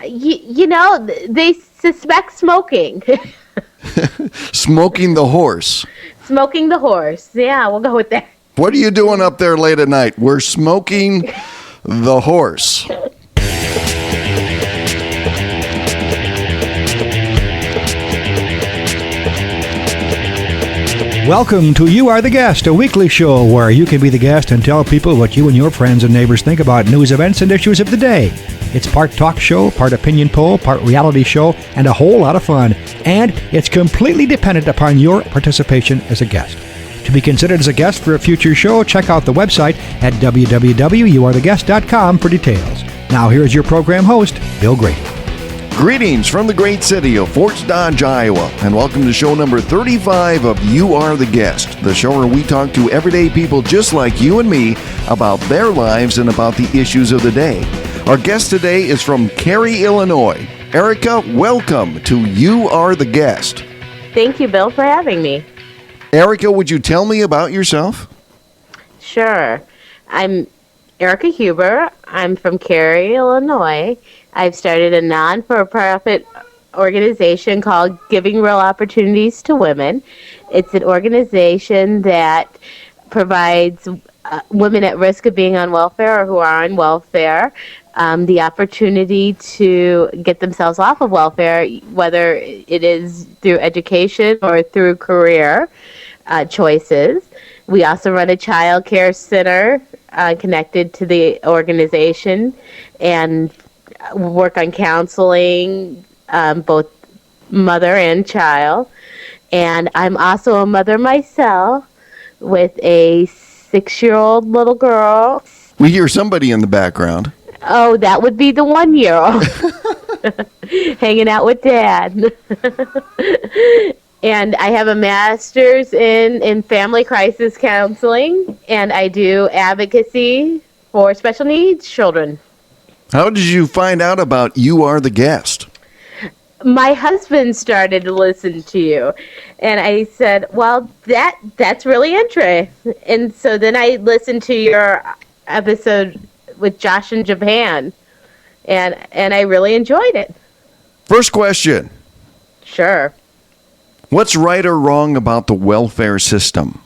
They suspect smoking. Smoking the horse. Smoking the horse. Yeah, we'll go with that. What are you doing up there late at night? We're smoking the horse. Welcome to You Are the Guest, a weekly show where you can be the guest and tell people what you and your friends and neighbors think about news, events, and issues of the day. It's part talk show, part opinion poll, part reality show, and a whole lot of fun. And it's completely dependent upon your participation as a guest. To be considered as a guest for a future show, check out the website at www.youaretheguest.com for details. Now here's your program host, Bill Grady. Greetings from the great city of Fort Dodge, Iowa, and welcome to show number 35 of You Are the Guest, the show where we talk to everyday people just like you and me about their lives and about the issues of the day. Our guest today is from Cary, Illinois. Erika, welcome to You Are the Guest. Thank you, Bill, for having me. Erika, would you tell me about yourself? Sure. I'm Erika Huber. I'm from Cary, Illinois. I've started a non-for-profit organization called Giving Real Opportunities to Women. It's an organization that provides women at risk of being on welfare or who are on welfare the opportunity to get themselves off of welfare, whether it is through education or through career choices. We also run a child care center connected to the organization and work on counseling, both mother and child. And I'm also a mother myself with a 6-year-old little girl. We hear somebody in the background. Oh, that would be the 1-year-old hanging out with Dad. And I have a master's in family crisis counseling, and I do advocacy for special needs children. How did you find out about You Are the Guest? My husband started to listen to you, and I said, well, that's really interesting. And so then I listened to your episode with Josh in Japan, and I really enjoyed it. First question. Sure. What's right or wrong about the welfare system?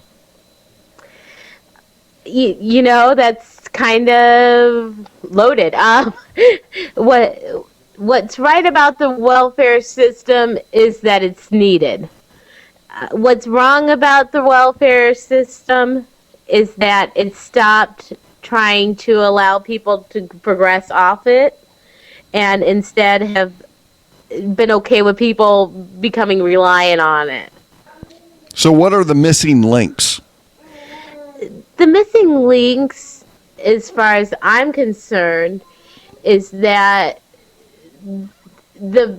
You know, that's kind of loaded. What's right about the welfare system is that it's needed. What's wrong about the welfare system is that it stopped trying to allow people to progress off it and instead have been okay with people becoming reliant on it. So what are the missing links? The missing links, as far as I'm concerned, is that the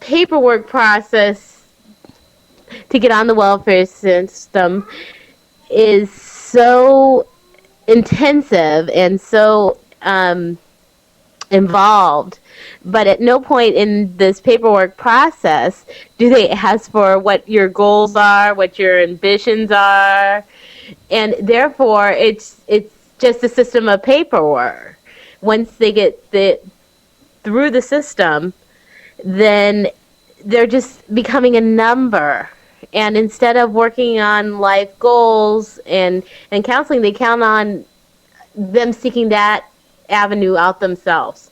paperwork process to get on the welfare system is so intensive and so involved, but at no point in this paperwork process do they ask for what your goals are, what your ambitions are, and therefore it's just a system of paperwork. Once they get through the system, then they're just becoming a number. And instead of working on life goals and counseling, they count on them seeking that avenue out themselves.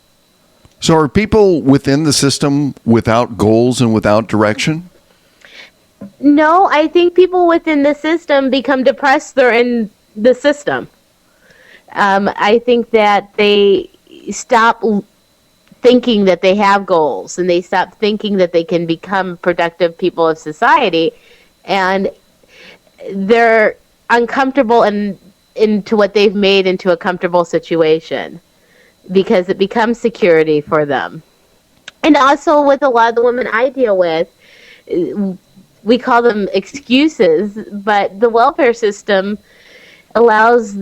So are people within the system without goals and without direction? No, I think people within the system become depressed. They're in the system. I think that they stop thinking that they have goals, and they stop thinking that they can become productive people of society, and they're uncomfortable into what they've made into a comfortable situation because it becomes security for them. And also with a lot of the women I deal with, we call them excuses, but the welfare system allows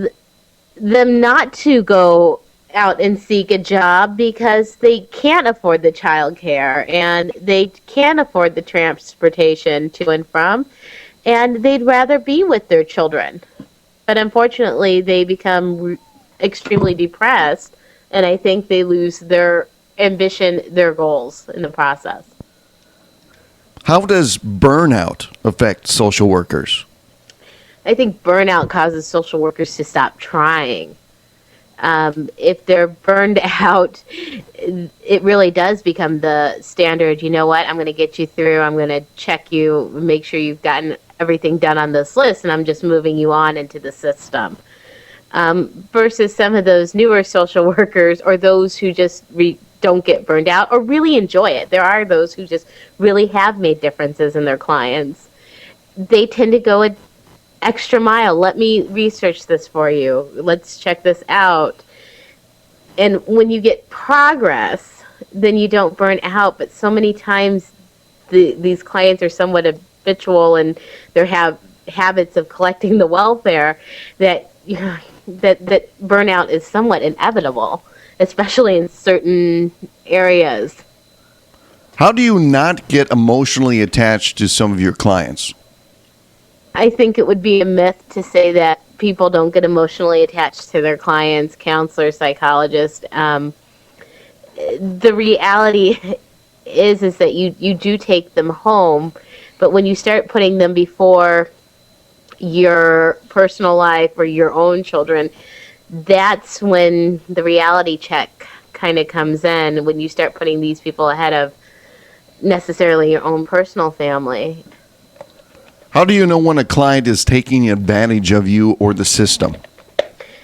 them not to go out and seek a job because they can't afford the child care and they can't afford the transportation to and from, and they'd rather be with their children. But unfortunately, they become extremely depressed, and I think they lose their ambition, their goals in the process. How does burnout affect social workers? I think burnout causes social workers to stop trying. If they're burned out, it really does become the standard. You know what? I'm going to get you through. I'm going to check you, make sure you've gotten everything done on this list, and I'm just moving you on into the system. Versus some of those newer social workers or those who just don't get burned out or really enjoy it. There are those who just really have made differences in their clients. They tend to go an extra mile. Let me research this for you. Let's check this out. And when you get progress, then you don't burn out. But so many times these clients are somewhat habitual and they have habits of collecting the welfare that that burnout is somewhat inevitable, especially in certain areas. How do you not get emotionally attached to some of your clients? I think it would be a myth to say that people don't get emotionally attached to their clients, counselors, psychologists. The reality is that you do take them home, but when you start putting them before your personal life or your own children, that's when the reality check kind of comes in, when you start putting these people ahead of necessarily your own personal family. How do you know when a client is taking advantage of you or the system?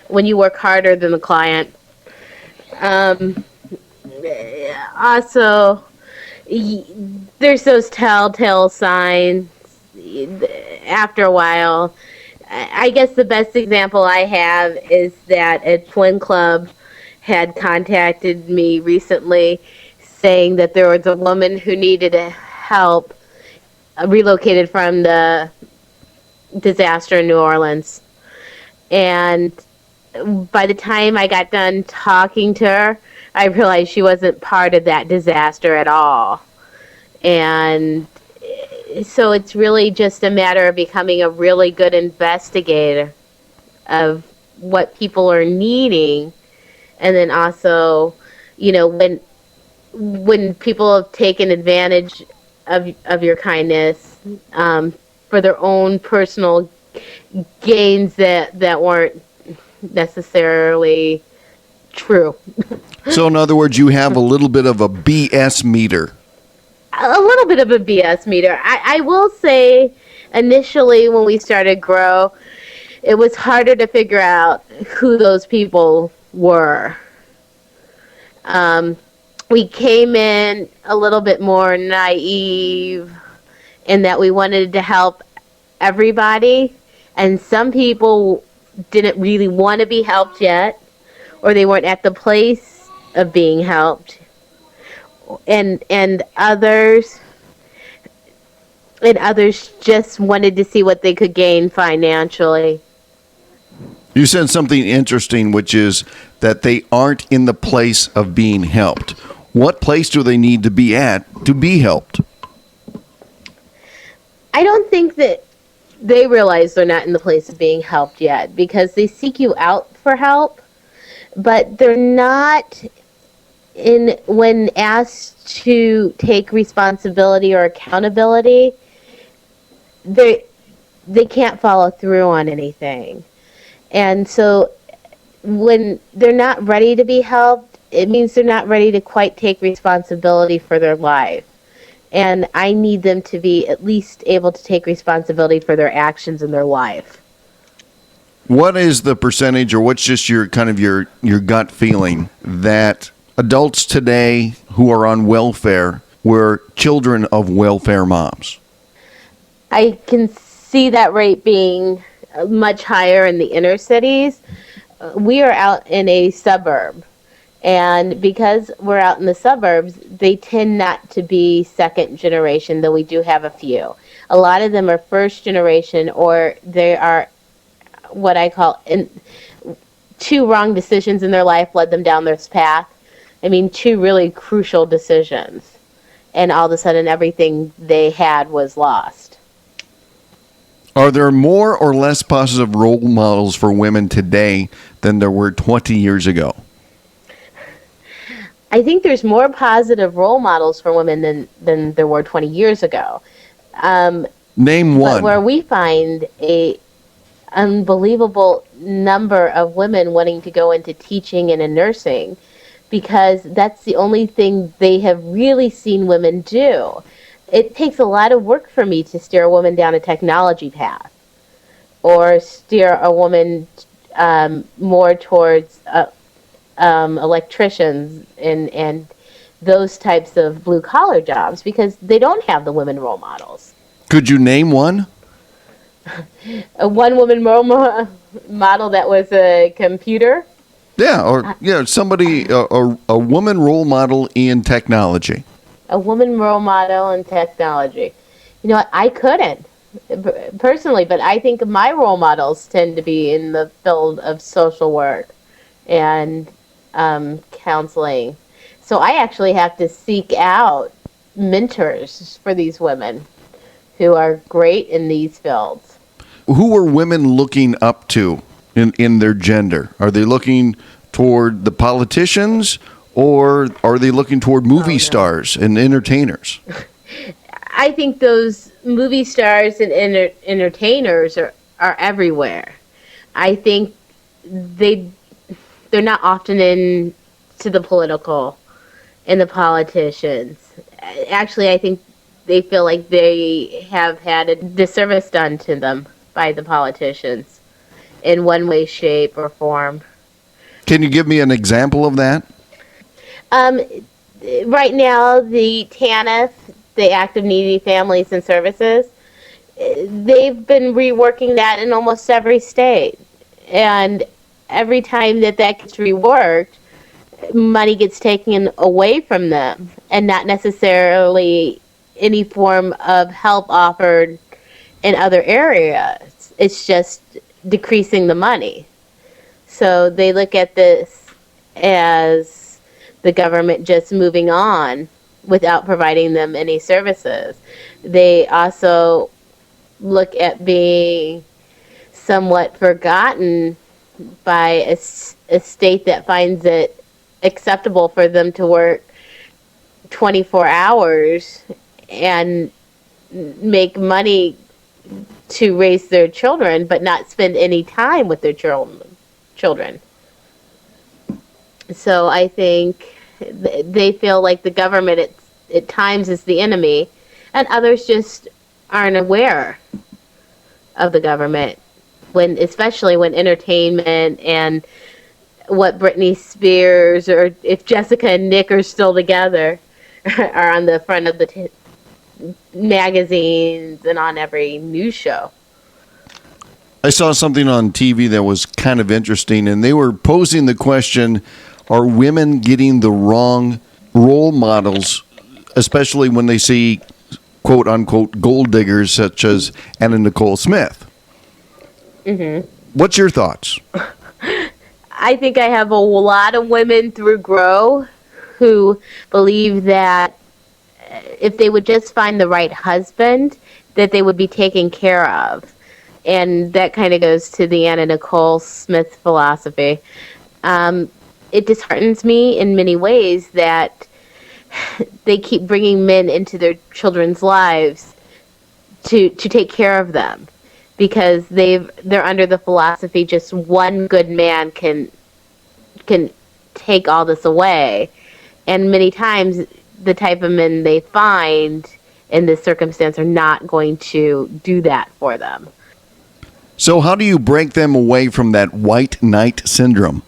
When you work harder than the client. Also, there's those telltale signs after a while. I guess the best example I have is that a twin club had contacted me recently saying that there was a woman who needed help relocated from the disaster in New Orleans. And by the time I got done talking to her, I realized she wasn't part of that disaster at all. And so it's really just a matter of becoming a really good investigator of what people are needing. And then also, when people have taken advantage of your kindness for their own personal gains that weren't necessarily true. So in other words, you have a little bit of a BS meter. A little bit of a BS meter. I will say initially when we started G.R.O.W, it was harder to figure out who those people were. We came in a little bit more naive in that we wanted to help everybody, and some people didn't really want to be helped yet, or they weren't at the place of being helped, and others just wanted to see what they could gain financially. You said something interesting, which is that they aren't in the place of being helped. What place do they need to be at to be helped? I don't think that they realize they're not in the place of being helped yet, because they seek you out for help, but they're not when asked to take responsibility or accountability, they can't follow through on anything. And so when they're not ready to be helped, it means they're not ready to quite take responsibility for their life. And I need them to be at least able to take responsibility for their actions in their life. What is the percentage, or what's just your kind of your gut feeling that adults today who are on welfare were children of welfare moms? I can see that rate being much higher in the inner cities. We are out in a suburb, and because we're out in the suburbs, they tend not to be second generation, though we do have a few. A lot of them are first generation, or they are what I call two wrong decisions in their life led them down this path. I mean, two really crucial decisions, and all of a sudden everything they had was lost. Are there more or less positive role models for women today than there were 20 years ago? I think there's more positive role models for women than there were 20 years ago. Name But one. where we find a unbelievable number of women wanting to go into teaching and in nursing, because that's the only thing they have really seen women do. It takes a lot of work for me to steer a woman down a technology path, or steer a woman more towards electricians and those types of blue collar jobs, because they don't have the women role models. Could you name one? A one woman role model that was a computer. Yeah, or somebody, a woman role model in technology. A woman role model in technology. You know what? I couldn't personally, but I think my role models tend to be in the field of social work and counseling. So I actually have to seek out mentors for these women who are great in these fields. Who are women looking up to in their gender? Are they looking toward the politicians, or are they looking toward movie stars and entertainers? I think those movie stars and entertainers are everywhere. I think they're not often into the political and the politicians. Actually, I think they feel like they have had a disservice done to them by the politicians in one way, shape, or form. Can you give me an example of that? Right now, the TANF, the Active Needy Families and Services, they've been reworking that in almost every state. And every time that gets reworked, money gets taken away from them, and not necessarily any form of help offered in other areas. It's just decreasing the money. So they look at this as the government just moving on without providing them any services. They also look at being somewhat forgotten by a state that finds it acceptable for them to work 24 hours and make money to raise their children, but not spend any time with their children. So I think they feel like the government at times is the enemy, and others just aren't aware of the government, especially when entertainment and what Britney Spears, or if Jessica and Nick are still together, are on the front of the magazines and on every news show. I saw something on TV that was kind of interesting, and they were posing the question, are women getting the wrong role models, especially when they see quote-unquote gold diggers such as Anna Nicole Smith? Mm-hmm. What's your thoughts? I think I have a lot of women through G.R.O.W. who believe that if they would just find the right husband, that they would be taken care of. And that kind of goes to the Anna Nicole Smith philosophy. It disheartens me in many ways that they keep bringing men into their children's lives to take care of them, because they're under the philosophy just one good man can take all this away. And many times the type of men they find in this circumstance are not going to do that for them. So how do you break them away from that white knight syndrome?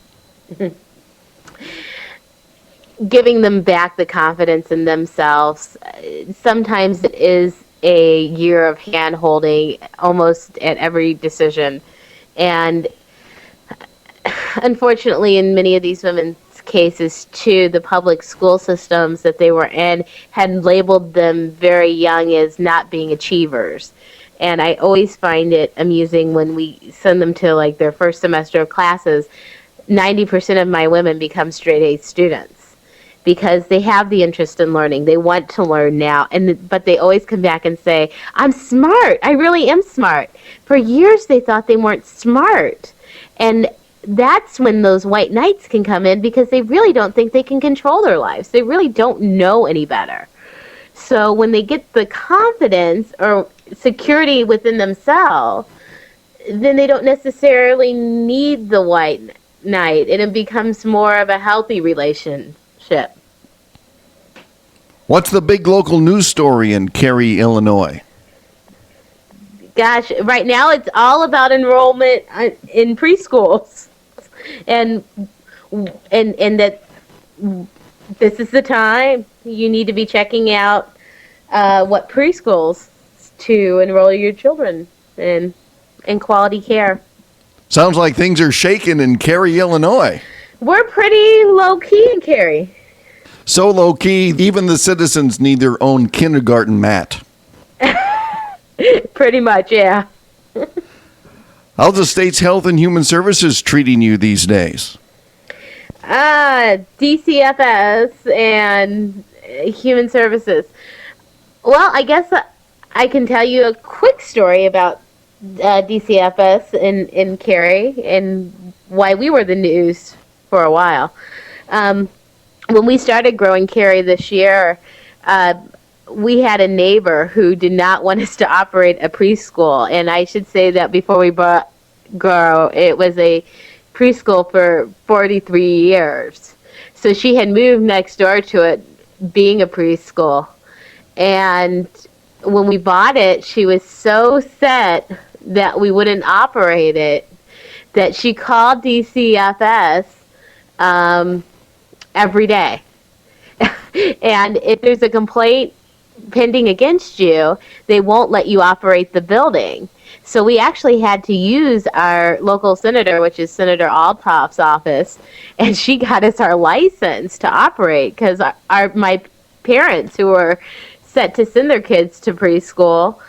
Giving them back the confidence in themselves. Sometimes it is a year of hand-holding almost at every decision. And unfortunately, in many of these women's cases, too, the public school systems that they were in had labeled them very young as not being achievers. And I always find it amusing when we send them to like their first semester of classes. 90% of my women become straight A students because they have the interest in learning. They want to learn now, but they always come back and say, I'm smart. I really am smart. For years they thought they weren't smart. And that's when those white knights can come in, because they really don't think they can control their lives. They really don't know any better. So when they get the confidence or security within themselves, then they don't necessarily need the white knight, and it becomes more of a healthy relationship. What's the big local news story in Cary, Illinois? Gosh, right now it's all about enrollment in preschools, and that this is the time you need to be checking out what preschools to enroll your children in quality care. Sounds like things are shaking in Cary, Illinois. We're pretty low key in Cary. So low key, even the citizens need their own kindergarten mat. Pretty much, yeah. How's the state's Health and Human Services treating you these days? DCFS and Human Services. Well, I guess I can tell you a quick story about DCFS in Cary and why we were the news for a while. When we started growing Cary this year, we had a neighbor who did not want us to operate a preschool. And I should say that before we bought G.R.O.W, it was a preschool for 43 years. So she had moved next door to it, being a preschool. And when we bought it, she was so set that we wouldn't operate it that she called DCFS every day. And if there's a complaint pending against you, they won't let you operate the building. So we actually had to use our local senator, which is Senator Altoff's office, and she got us our license to operate, because my parents, who were set to send their kids to preschool,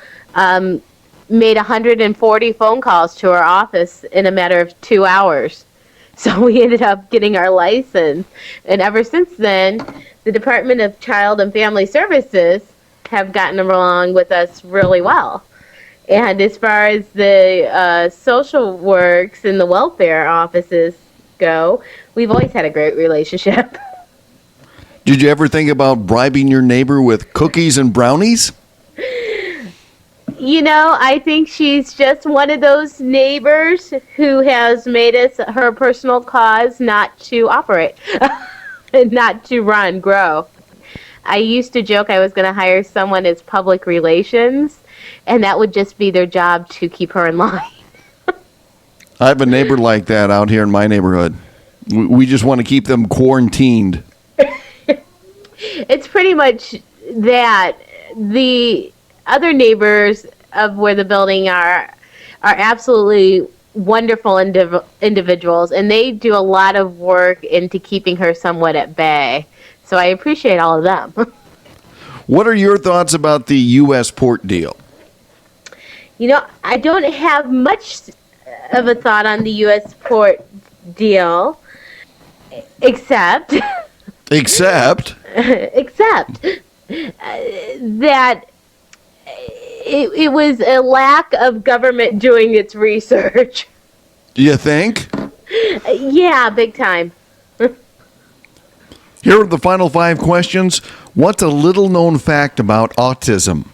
made 140 phone calls to our office in a matter of 2 hours. So we ended up getting our license. And ever since then, the Department of Child and Family Services have gotten along with us really well. And as far as the social works and the welfare offices go, we've always had a great relationship. Did you ever think about bribing your neighbor with cookies and brownies? You know, I think she's just one of those neighbors who has made it her personal cause not to operate, not to run G.R.O.W. I used to joke I was going to hire someone as public relations, and that would just be their job to keep her in line. I have a neighbor like that out here in my neighborhood. We just want to keep them quarantined. It's pretty much that. The other neighbors of where the building are absolutely wonderful individuals, and they do a lot of work into keeping her somewhat at bay. So I appreciate all of them. What are your thoughts about the U.S. port deal? You know, I don't have much of a thought on the U.S. port deal, except that it was a lack of government doing its research. You think? Yeah, big time. Here are the final 5 questions. What's a little known fact about autism?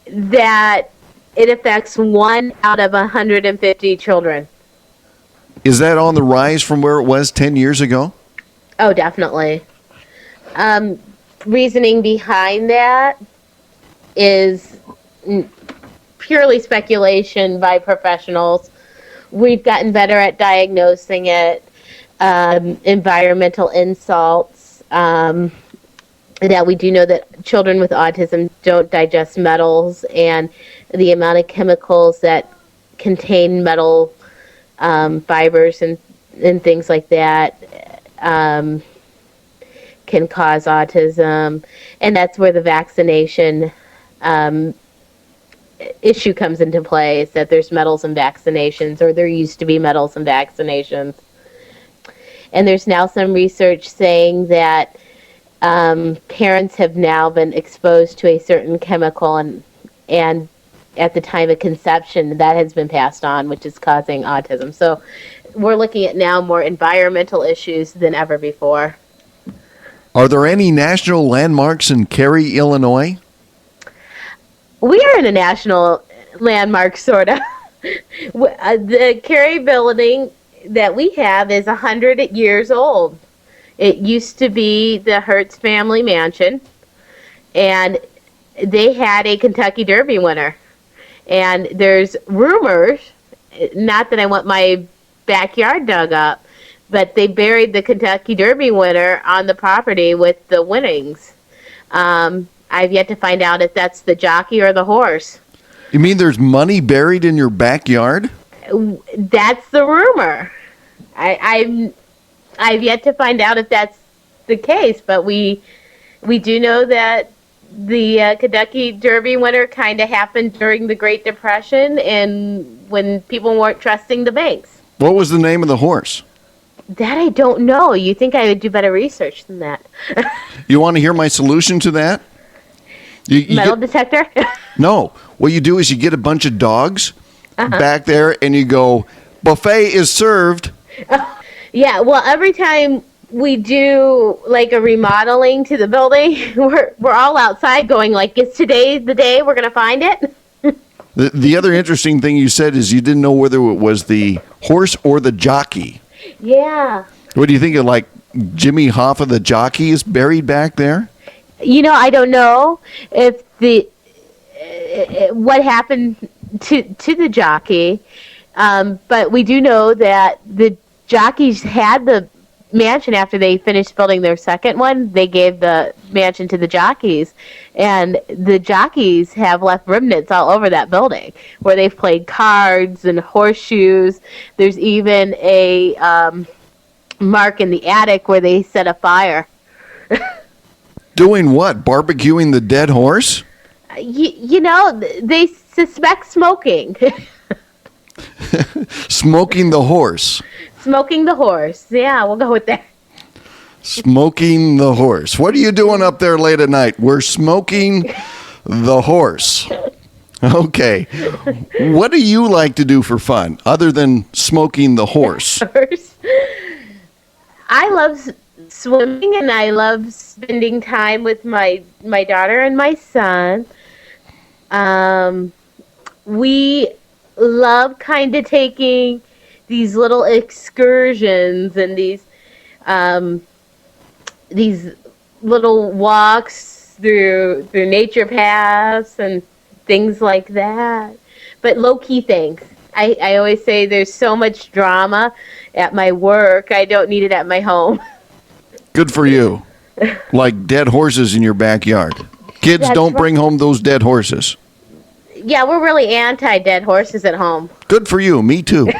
That it affects 1 out of 150 children. Is that on the rise from where it was 10 years ago? Oh, definitely. Reasoning behind that is purely speculation by professionals. We've gotten better at diagnosing it. Environmental insults. That we do know that children with autism don't digest metals, and the amount of chemicals that contain metal fibers and things like that can cause autism. And that's where the vaccination issue comes into play, is that there's metals in vaccinations, or there used to be metals in vaccinations. And there's now some research saying that parents have now been exposed to a certain chemical, and at the time of conception, that has been passed on, which is causing autism. So we're looking at now more environmental issues than ever before. Are there any national landmarks in Cary, Illinois? We are in a national landmark, sort of. The Cary building that we have is 100 years old. It used to be the Hertz family mansion, and they had a Kentucky Derby winner. And there's rumors, not that I want my backyard dug up, but they buried the Kentucky Derby winner on the property with the winnings. I've yet to find out if that's the jockey or the horse. You mean there's money buried in your backyard? That's the rumor. I've yet to find out if that's the case, but we do know that the Kentucky Derby winner kind of happened during the Great Depression and when people weren't trusting the banks. What was the name of the horse? That I don't know. You think I would do better research than that? You want to hear my solution to that? Metal detector? No. What you do is you get a bunch of dogs back there and you go, buffet is served. Yeah, well, every time we do like a remodeling to the building, we're all outside going like, is today the day we're going to find it? The other interesting thing you said is you didn't know whether it was the horse or the jockey. Yeah. What do you think of, like, Jimmy Hoffa, the jockey, is buried back there? You know, I don't know if what happened to the jockey, but we do know that the jockeys had the mansion after they finished building their second one. They gave the mansion to the jockeys, and the jockeys have left remnants all over that building where they've played cards and horseshoes. There's even a mark in the attic where they set a fire. Doing what? Barbecuing the dead horse? You know, they suspect smoking. Smoking the horse. Smoking the horse. Yeah, we'll go with that. Smoking the horse. What are you doing up there late at night? We're smoking the horse. Okay. What do you like to do for fun other than smoking the horse? I love swimming, and I love spending time with my daughter and my son. We love kind of taking these little excursions and these little walks through nature paths and things like that. But low-key things. I always say there's so much drama at my work, I don't need it at my home. Good for you. Like dead horses in your backyard. Kids, That's don't right. bring home those dead horses. Yeah, we're really anti-dead horses at home. Good for you. Me too.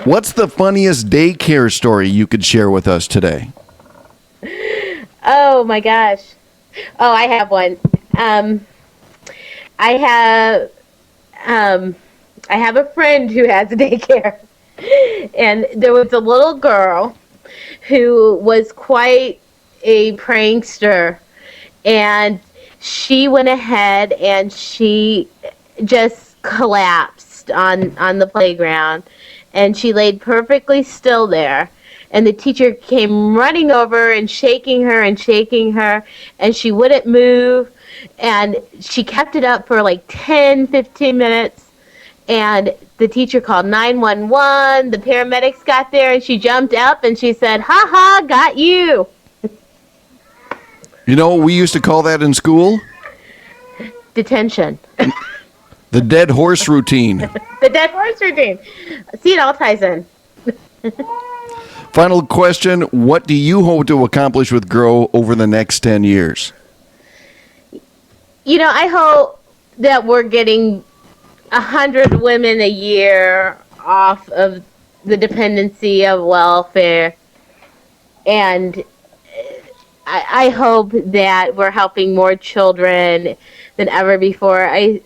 What's the funniest daycare story you could share with us today? Oh my gosh. Oh, I have one. I have a friend who has a daycare, and there was a little girl who was quite a prankster, and she went ahead and she just collapsed on the playground, and she laid perfectly still there. And the teacher came running over and shaking her, and she wouldn't move. And she kept it up for like 10, 15 minutes. And the teacher called 911. The paramedics got there, and she jumped up and she said, "Ha ha, got you." You know what we used to call that in school? Detention. The dead horse routine. The dead horse routine. See, it all ties in. Final question. What do you hope to accomplish with G.R.O.W. over the next 10 years? You know, I hope that we're getting 100 women a year off of the dependency of welfare. And I hope that we're helping more children than ever before.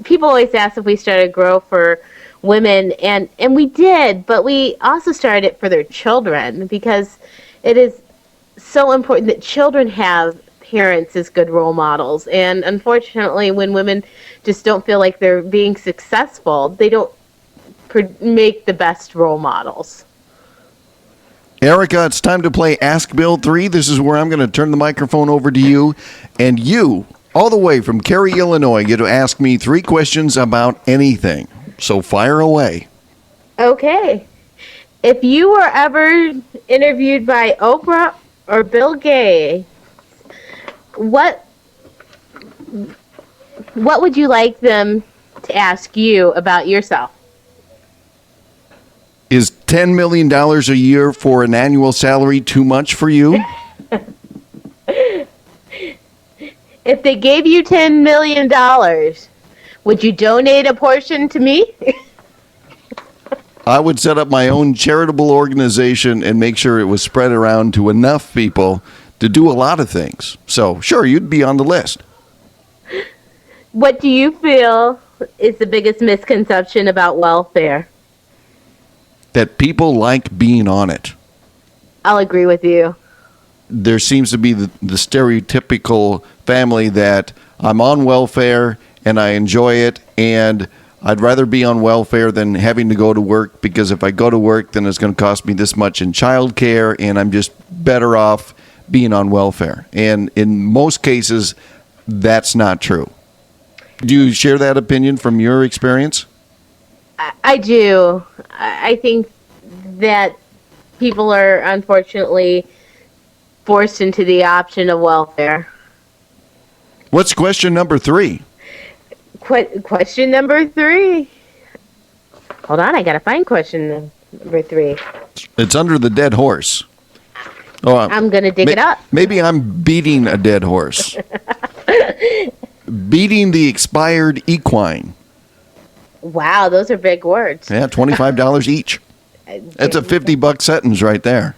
People always ask if we started G.R.O.W. for women, and we did, but we also started it for their children, because it is so important that children have parents as good role models. And unfortunately, when women just don't feel like they're being successful, they don't make the best role models. Erika, it's time to play Ask Bill 3. This is where I'm going to turn the microphone over to you. And you, all the way from Cary, Illinois, get to ask me 3 questions about anything. So fire away. Okay. If you were ever interviewed by Oprah or Bill Gates, what would you like them to ask you about yourself? Is $10 million a year for an annual salary too much for you? If they gave you $10 million, would you donate a portion to me? I would set up my own charitable organization and make sure it was spread around to enough people to do a lot of things. So, sure, you'd be on the list. What do you feel is the biggest misconception about welfare? That people like being on it. I'll agree with you. There seems to be the stereotypical family that I'm on welfare and I enjoy it, and I'd rather be on welfare than having to go to work, because if I go to work, then it's going to cost me this much in childcare, and I'm just better off being on welfare. And in most cases, that's not true. Do you share that opinion from your experience? I do. I think that people are unfortunately forced into the option of welfare. What's question number 3? Question number 3. Hold on, I gotta find question number 3. It's under the dead horse. Oh, I'm gonna dig it up. Maybe I'm beating a dead horse. Beating the expired equine. Wow, those are big words. Yeah, $25 each. That's a $50 sentence right there.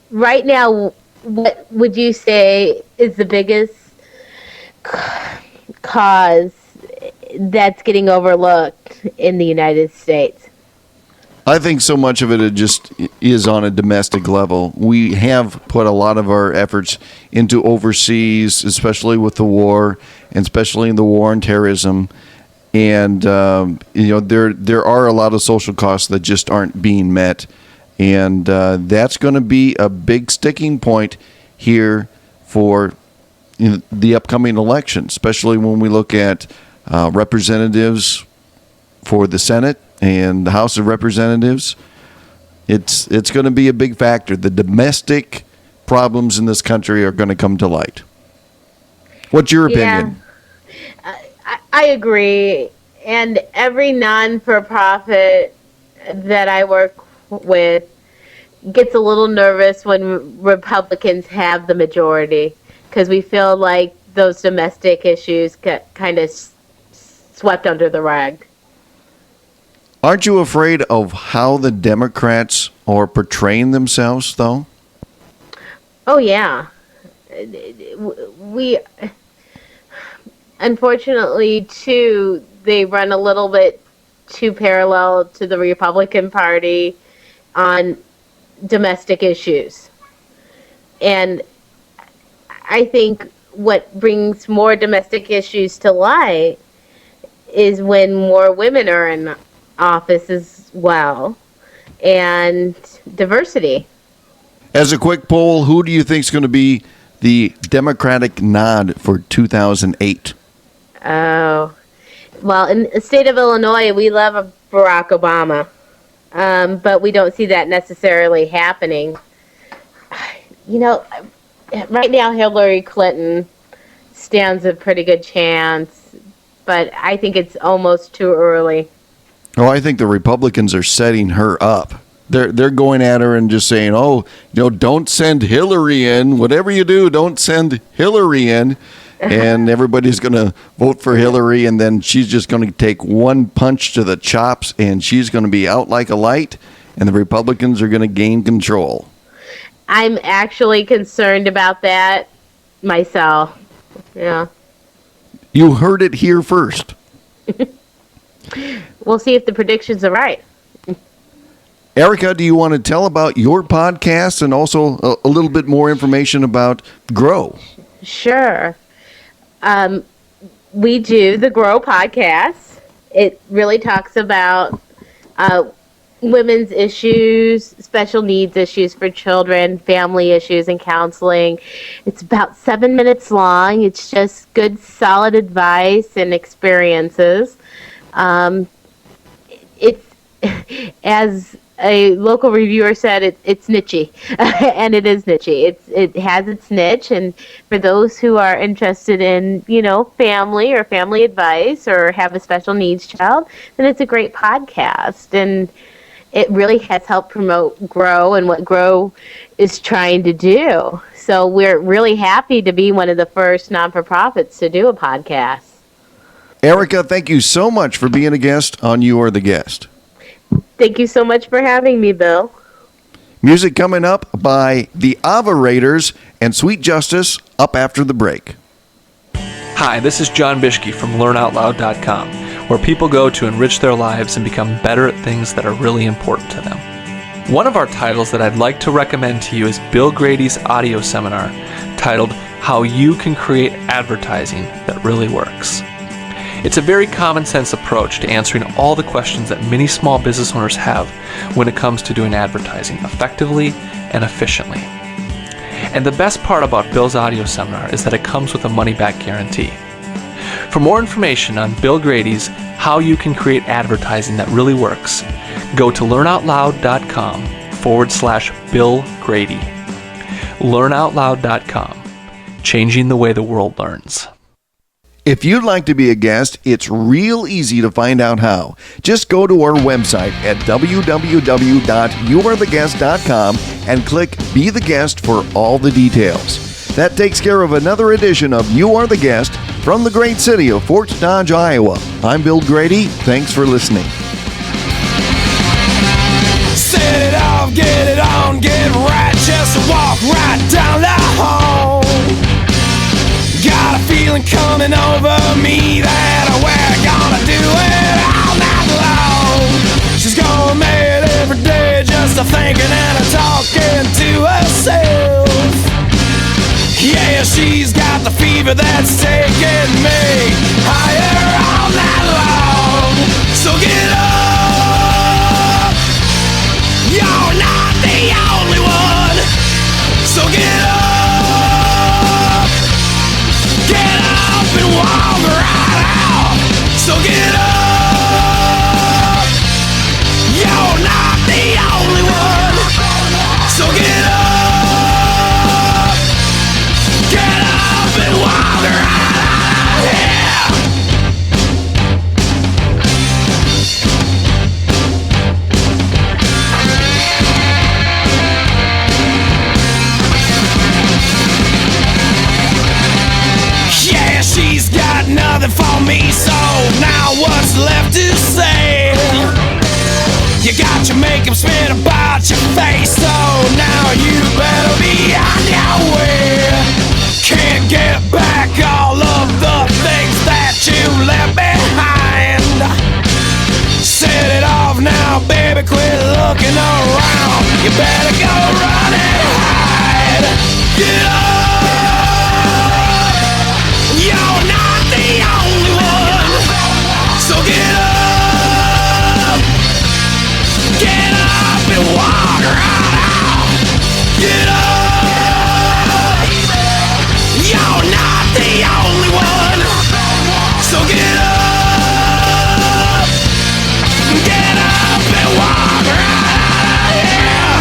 Right now, what would you say is the biggest cause that's getting overlooked in the United States? I think so much of it just is on a domestic level. We have put a lot of our efforts into overseas, especially with the war, and especially in the war on terrorism. And there are a lot of social costs that just aren't being met, and that's going to be a big sticking point here for the upcoming election, especially when we look at representatives for the Senate and the House of Representatives. It's going to be a big factor. The domestic problems in this country are going to come to light. What's your opinion? I agree. And every non-for-profit that I work with gets a little nervous when Republicans have the majority, because we feel like those domestic issues get kind of swept under the rug. Aren't you afraid of how the Democrats are portraying themselves, though? Oh, yeah. We, unfortunately, too, they run a little bit too parallel to the Republican Party on domestic issues. And I think what brings more domestic issues to light is when more women are in office as well, and diversity. As a quick poll, who do you think is going to be the Democratic nod for 2008? Oh, well, in the state of Illinois, we love Barack Obama, but we don't see that necessarily happening. You know, right now Hillary Clinton stands a pretty good chance, but I think it's almost too early. Oh, I think the Republicans are setting her up. They're going at her and just saying, don't send Hillary in. Whatever you do, don't send Hillary in. And everybody's going to vote for Hillary, and then she's just going to take one punch to the chops, and she's going to be out like a light, and the Republicans are going to gain control. I'm actually concerned about that myself. Yeah. You heard it here first. We'll see if the predictions are right. Erika, do you want to tell about your podcast and also a little bit more information about G.R.O.W? Sure. Um, we do the Grow podcast. It really talks about uh, women's issues, special needs issues for children, family issues, and counseling. It's about 7 minutes long. It's just good, solid advice and experiences. Um, it's as a local reviewer said, it's nichey, and it is nichey. It has its niche, and for those who are interested in family or family advice or have a special needs child, then it's a great podcast, and it really has helped promote Grow and what Grow is trying to do. So we're really happy to be one of the first non-for-profits to do a podcast. Erika, thank you so much for being a guest on You Are the Guest. Thank you so much for having me, Bill. Music coming up by the Ava Raiders and Sweet Justice up after the break. Hi, this is John Bishke from LearnOutLoud.com, where people go to enrich their lives and become better at things that are really important to them. One of our titles that I'd like to recommend to you is Bill Grady's audio seminar titled How You Can Create Advertising That Really Works. It's a very common sense approach to answering all the questions that many small business owners have when it comes to doing advertising effectively and efficiently. And the best part about Bill's audio seminar is that it comes with a money-back guarantee. For more information on Bill Grady's How You Can Create Advertising That Really Works, go to learnoutloud.com/Bill Grady. Learnoutloud.com, changing the way the world learns. If you'd like to be a guest, it's real easy to find out how. Just go to our website at www.youaretheguest.com and click Be the Guest for all the details. That takes care of another edition of You Are the Guest from the great city of Fort Dodge, Iowa. I'm Bill Grady. Thanks for listening. Set it off, get it on, get right, just walk right down the hall. Got a feeling coming over me that we're gonna do it all night long. She's going mad every day, just a thinking and a talking to herself. Yeah, she's got the fever that's taking me higher all night long. So get up, you're not the only one. So get up, get up and walk right out. So get up, you're not the only one. So get up, get up and walk right out. Yeah. Yeah, she's got nothing for me, so now what's left to say? You got your makeup spin about your face, so now you better be on your way. Can't get back all of the things that you left behind. Set it off now, baby, quit looking around. You better go run and hide. Get up, you're not the only one. So get up, get up and walk right out. Get up, you're not the only one. So get up and walk right out. Yeah.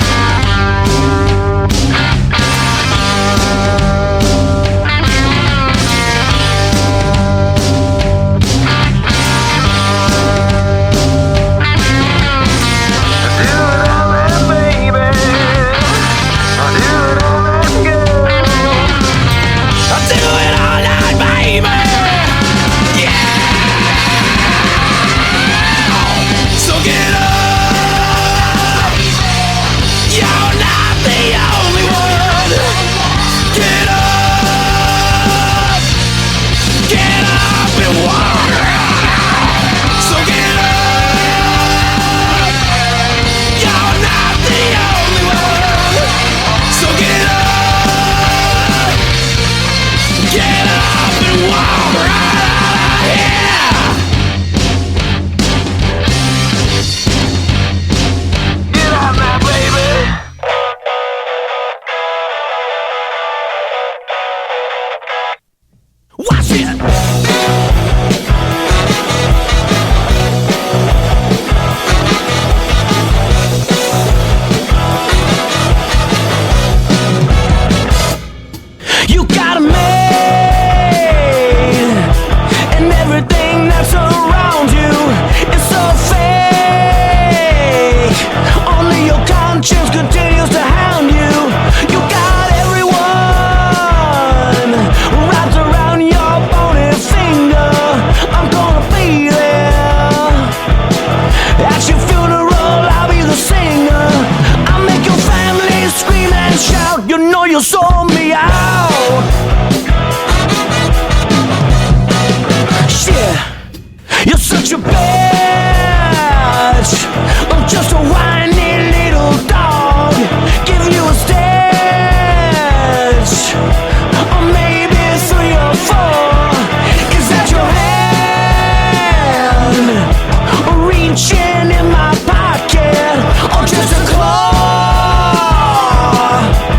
You got a man, and everything that's around you is so fake. Only your conscience continues to hound you. You got everyone wrapped around your bony finger. I'm gonna be there at your funeral. I'll be the singer. I'll make your family scream and shout. You know you sold me out. Shit, you're such a bitch. I'm just a whiny little dog. Give you a stitch, or maybe 3 or 4. Is that your hand reaching in my pocket, or just a claw?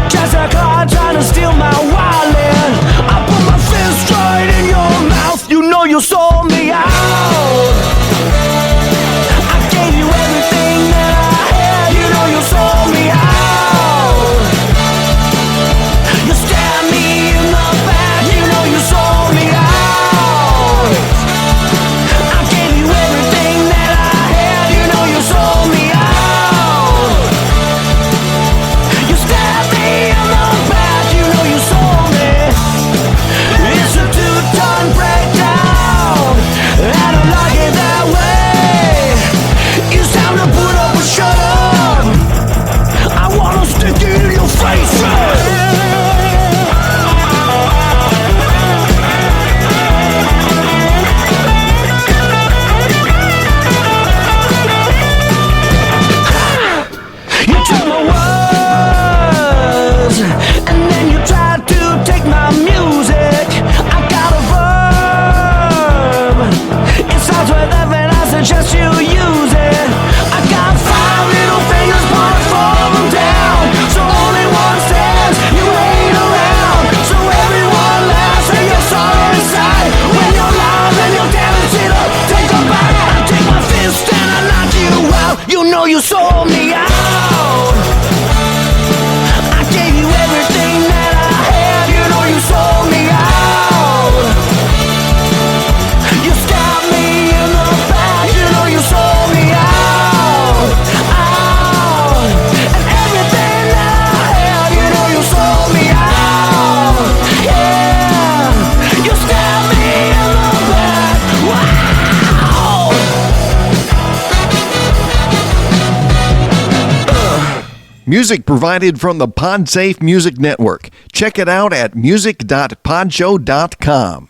Just a claw trying to steal my wallet. I put my fist right in your mouth. You know you sold me out. I gave you everything that I had. You know you sold me out. You stabbed me in the back. You know you sold me out. I gave you everything that I had. You know you sold me out. You stabbed me in the back. You know you sold me. It's a 2-ton breakdown, and I like it that way. It's time to put up or shut up. I wanna stick it in your face. You took my words, and then you tried to take my music. I got a verb. It starts with F and I suggest you use it. I got 5 little fingers, point 4 of them down. So only one stands, you ain't around. So everyone laughs and you're sorry inside. When you're loud and you're damaged, it'll take a bite. I take my fist and I knock you out. You know you sold me out. I gave you everything that I had. You know you sold me out. You stabbed me in the back. You know you sold me out. Out. And everything that I had. You know you sold me out. Yeah. You stabbed me in the back. Wow. Music provided from the PodSafe Music Network. Check it out at music.podshow.com.